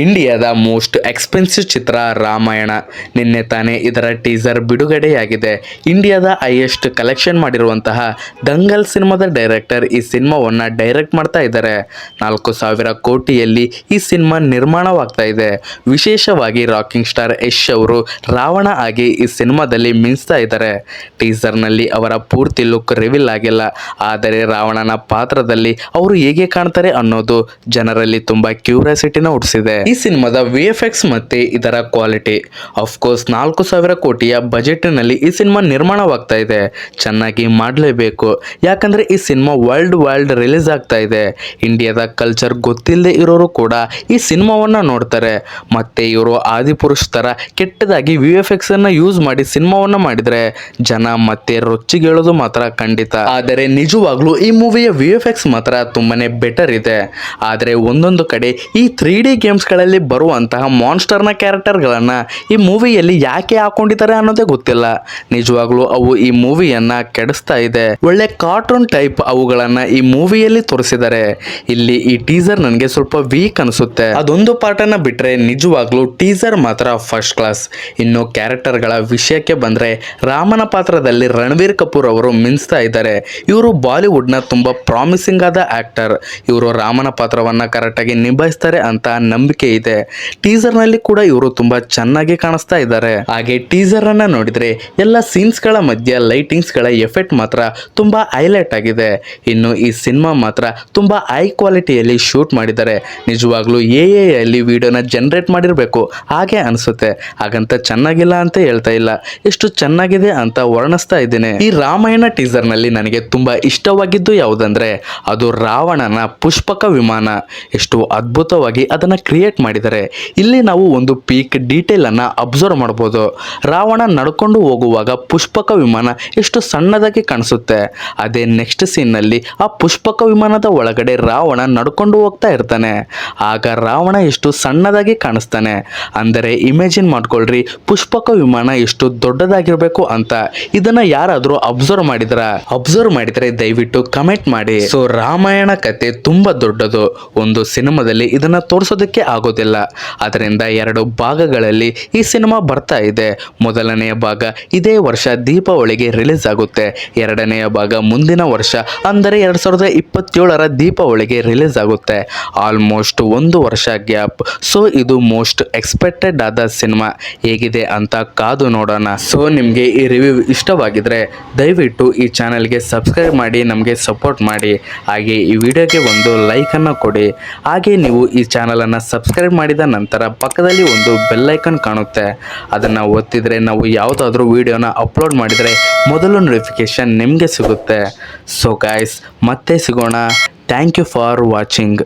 ಇಂಡಿಯಾದ most expensive ಚಿತ್ರ ರಾಮಾಯಣ. ನಿನ್ನೆ ತಾನೇ ಇದರ ಟೀಸರ್ ಬಿಡುಗಡೆಯಾಗಿದೆ. ಇಂಡಿಯಾದ ಹೈಯೆಸ್ಟ್ ಕಲೆಕ್ಷನ್ ಮಾಡಿರುವಂತಹ ದಂಗಲ್ ಸಿನಿಮಾದ ಡೈರೆಕ್ಟರ್ ಈ ಸಿನಿಮಾವನ್ನು ಡೈರೆಕ್ಟ್ ಮಾಡ್ತಾ ಇದ್ದಾರೆ. 4,000 ಕೋಟಿಯಲ್ಲಿ ಈ ಸಿನಿಮಾ ನಿರ್ಮಾಣವಾಗ್ತಾ ಇದೆ. ವಿಶೇಷವಾಗಿ ರಾಕಿಂಗ್ ಸ್ಟಾರ್ ಯಶ್ ಅವರು ರಾವಣ ಆಗಿ ಈ ಸಿನಿಮಾದಲ್ಲಿ ಮಿಂಚ್ತಾ ಇದ್ದಾರೆ. ಟೀಸರ್ನಲ್ಲಿ ಅವರ ಪೂರ್ತಿ ಲುಕ್ ರಿವೀಲ್ ಆಗಿಲ್ಲ, ಆದರೆ ರಾವಣನ ಪಾತ್ರದಲ್ಲಿ ಅವರು ಹೇಗೆ ಕಾಣ್ತಾರೆ ಅನ್ನೋದು ಜನರಲ್ಲಿ ತುಂಬಾ ಕ್ಯೂರಿಯಾಸಿಟಿನ ಹುಟ್ಟಿಸಿದೆ. ಈ ಸಿನಿಮಾದ VFX ಮತ್ತೆ ಇದರ ಕ್ವಾಲಿಟಿ, ಅಫ್ಕೋರ್ಸ್ 4,000 ಕೋಟಿಯ ಬಜೆಟ್ನಲ್ಲಿ ಈ ಸಿನಿಮಾ ನಿರ್ಮಾಣವಾಗ್ತಾ ಇದೆ. ಚೆನ್ನಾಗಿ ಮಾಡಲೇಬೇಕು, ಯಾಕಂದ್ರೆ ಈ ಸಿನಿಮಾ ವರ್ಲ್ಡ್ ರಿಲೀಸ್ ಆಗ್ತಾ ಇದೆ. ಇಂಡಿಯಾದ ಕಲ್ಚರ್ ಗೊತ್ತಿಲ್ಲದೆ ಇರೋರು ಕೂಡ ಈ ಸಿನಿಮಾವನ್ನ ನೋಡ್ತಾರೆ. ಮತ್ತೆ ಇವರು ಆದಿಪುರುಷ್ ತರ ಕೆಟ್ಟದಾಗಿ VFX ಅನ್ನ ಯೂಸ್ ಮಾಡಿ ಸಿನಿಮಾವನ್ನ ಮಾಡಿದ್ರೆ ಜನ ಮತ್ತೆ ರೊಚ್ಚಿಗೇಳೋದು ಮಾತ್ರ ಖಂಡಿತ. ಆದರೆ ನಿಜವಾಗ್ಲೂ ಈ ಮೂವಿಯ VFX ಮಾತ್ರ ತುಂಬಾನೇ ಬೆಟರ್ ಇದೆ. ಆದರೆ ಒಂದೊಂದು ಕಡೆ ಈ 3D ಗೇಮ್ಸ್ಗಳಲ್ಲಿ ಬರುವಂತಹ ಮಾನ್ಸ್ಟರ್ನ ಕ್ಯಾರೆಕ್ಟರ್ಗಳನ್ನು ಈ ಮೂವಿಯಲ್ಲಿ ಯಾಕೆ ಹಾಕೊಂಡಿದ್ದಾರೆ ಅನ್ನೋದೇ ಗೊತ್ತಿಲ್ಲ. ನಿಜವಾಗ್ಲೂ ಅವು ಈ ಮೂವಿಯನ್ನ ಕೆಡಿಸ್ತಾ ಇದೆ. ಒಳ್ಳೆ ಕಾರ್ಟೂನ್ ಟೈಪ್ ಅವುಗಳನ್ನ ಈ ಮೂವಿಯಲ್ಲಿ ತೋರಿಸಿದ್ದಾರೆ. ಇಲ್ಲಿ ಈ ಟೀಸರ್ ನನಗೆ ಸ್ವಲ್ಪ ವೀಕ್ ಅನಿಸುತ್ತೆ. ಅದೊಂದು ಪಾರ್ಟನ್ನ ಬಿಟ್ರೆ ನಿಜವಾಗ್ಲೂ ಟೀಸರ್ ಮಾತ್ರ ಫಸ್ಟ್ ಕ್ಲಾಸ್. ಇನ್ನು ಕ್ಯಾರೆಕ್ಟರ್ಗಳ ವಿಷಯಕ್ಕೆ ಬಂದ್ರೆ ರಾಮನ ಪಾತ್ರದಲ್ಲಿ ರಣಬೀರ್ ಕಪೂರ್ ಅವರು ಮಿಂಚ್ತಾ ಇದ್ದಾರೆ. ಇವರು ಬಾಲಿವುಡ್ನ ತುಂಬಾ ಪ್ರಾಮಿಸಿಂಗ್ ಆದ ಆಕ್ಟರ್. ಇವರು ರಾಮನ ಪಾತ್ರವನ್ನ ಕರೆಕ್ಟಾಗಿ ನಿಭಾಯಿಸ್ತಾರೆ ಅಂತ ನಂಬಿಕೆ ಇದೆ. ಟೀಸರ್ ನಲ್ಲಿ ಕೂಡ ಇವರು ತುಂಬಾ ಚೆನ್ನಾಗಿ ಕಾಣಿಸ್ತಾ ಇದ್ದಾರೆ. ಹಾಗೆ ಟೀಸರ್ ಅನ್ನ ನೋಡಿದ್ರೆ ಎಲ್ಲ ಸೀನ್ಸ್ ಗಳ ಮಧ್ಯೆ ಲೈಟಿಂಗ್ಸ್ ಗಳ ಎಫೆಕ್ಟ್ ಮಾತ್ರ ತುಂಬಾ ಹೈಲೈಟ್ ಆಗಿದೆ. ಇನ್ನು ಈ ಸಿನಿಮಾ ಮಾತ್ರ ತುಂಬಾ ಹೈ ಕ್ವಾಲಿಟಿಯಲ್ಲಿ ಶೂಟ್ ಮಾಡಿದ್ದಾರೆ. ನಿಜವಾಗ್ಲೂ AI ಅಲ್ಲಿ ವಿಡಿಯೋನ ಜನರೇಟ್ ಮಾಡಿರಬೇಕು ಹಾಗೆ ಅನಿಸುತ್ತೆ. ಹಾಗಂತ ಚೆನ್ನಾಗಿಲ್ಲ ಅಂತ ಹೇಳ್ತಾ ಇಲ್ಲ, ಎಷ್ಟು ಚೆನ್ನಾಗಿದೆ ಅಂತ ವರ್ಣಿಸ್ತಾ ಇದ್ದೇನೆ. ಈ ರಾಮಾಯಣ ಟೀಸರ್ ನಲ್ಲಿ ನನಗೆ ತುಂಬಾ ಇಷ್ಟವಾಗಿದ್ದು ಯಾವುದಂದ್ರೆ ಅದು ರಾವಣನ ಪುಷ್ಪಕ ವಿಮಾನ. ಎಷ್ಟು ಅದ್ಭುತವಾಗಿ ಅದನ್ನ ಕ್ರಿಯೇಟ್ ಮಾಡಿದ್ದಾರೆ. ಇಲ್ಲಿ ನಾವು ಒಂದು ಪೀಕ್ ಡೀಟೇಲ್ ಅನ್ನ ಅಬ್ಸರ್ವ್ ಮಾಡಬಹುದು. ರಾವಣ ನಡ್ಕೊಂಡು ಹೋಗುವಾಗ ಪುಷ್ಪಕ ವಿಮಾನ ಎಷ್ಟು ಸಣ್ಣದಾಗಿ ಕಾಣಿಸುತ್ತೆ. ಅದೇ ನೆಕ್ಸ್ಟ್ ಸೀನ್ ನಲ್ಲಿ ಆ ಪುಷ್ಪಕ ವಿಮಾನದ ಒಳಗಡೆ ರಾವಣ ನಡ್ಕೊಂಡು ಹೋಗ್ತಾ ಇರ್ತಾನೆ. ಆಗ ರಾವಣ ಎಷ್ಟು ಸಣ್ಣದಾಗಿ ಕಾಣಿಸ್ತಾನೆ. ಅಂದರೆ ಇಮ್ಯಾಜಿನ್ ಮಾಡ್ಕೊಳ್ರಿ ಪುಷ್ಪಕ ವಿಮಾನ ಎಷ್ಟು ದೊಡ್ಡದಾಗಿರ್ಬೇಕು ಅಂತ. ಇದನ್ನ ಯಾರಾದ್ರೂ ಅಬ್ಸರ್ವ್ ಮಾಡಿದ್ರೆ ದಯವಿಟ್ಟು ಕಮೆಂಟ್ ಮಾಡಿ. ಸೊ ರಾಮಾಯಣ ಕತೆ ತುಂಬಾ ದೊಡ್ಡದು. ಒಂದು ಸಿನಿಮಾದಲ್ಲಿ ಇದನ್ನ ತೋರಿಸೋದಕ್ಕೆ ಆಗೋದಿಲ್ಲ. ಅದರಿಂದ 2 ಭಾಗಗಳಲ್ಲಿ ಈ ಸಿನಿಮಾ ಬರ್ತಾ ಇದೆ. ಮೊದಲನೆಯ ಭಾಗ ಇದೇ ವರ್ಷ ದೀಪಾವಳಿಗೆ ರಿಲೀಸ್ ಆಗುತ್ತೆ. ಎರಡನೆಯ ಭಾಗ ಮುಂದಿನ ವರ್ಷ ಅಂದರೆ 2027ರ ದೀಪಾವಳಿಗೆ ರಿಲೀಸ್ ಆಗುತ್ತೆ. ಆಲ್ಮೋಸ್ಟ್ 1 ವರ್ಷ ಗ್ಯಾಪ್. ಸೊ ಇದು ಮೋಸ್ಟ್ ಎಕ್ಸ್ಪೆಕ್ಟೆಡ್ ಆದ ಸಿನಿಮಾ. ಹೇಗಿದೆ ಅಂತ ಕಾದು ನೋಡೋಣ. ಸೊ ನಿಮಗೆ ಈ ರಿವ್ಯೂ ಇಷ್ಟವಾಗಿದ್ರೆ ದಯವಿಟ್ಟು ಈ ಚಾನೆಲ್ಗೆ ಸಬ್ಸ್ಕ್ರೈಬ್ ಮಾಡಿ ನಮಗೆ ಸಪೋರ್ಟ್ ಮಾಡಿ. ಹಾಗೆ ಈ ವಿಡಿಯೋಗೆ ಒಂದು ಲೈಕ್ ಅನ್ನು ಕೊಡಿ. ಹಾಗೆ ನೀವು ಈ ಚಾನಲನ್ನು ಸಬ್ಸ್ಕ್ರೈಬ್ ಮಾಡಿದ ನಂತರ ಪಕ್ಕದಲ್ಲಿ ಒಂದು ಬೆಲ್ ಐಕಾನ್ ಕಾಣುತ್ತೆ. ಅದನ್ನು ಒತ್ತಿದರೆ ನಾವು ಯಾವುದಾದ್ರೂ ವಿಡಿಯೋನ ಅಪ್ಲೋಡ್ ಮಾಡಿದರೆ ಮೊದಲು ನೋಟಿಫಿಕೇಶನ್ ನಿಮಗೆ ಸಿಗುತ್ತೆ. ಸೊ ಗೈಸ್, ಮತ್ತೆ ಸಿಗೋಣ. Thank you for watching.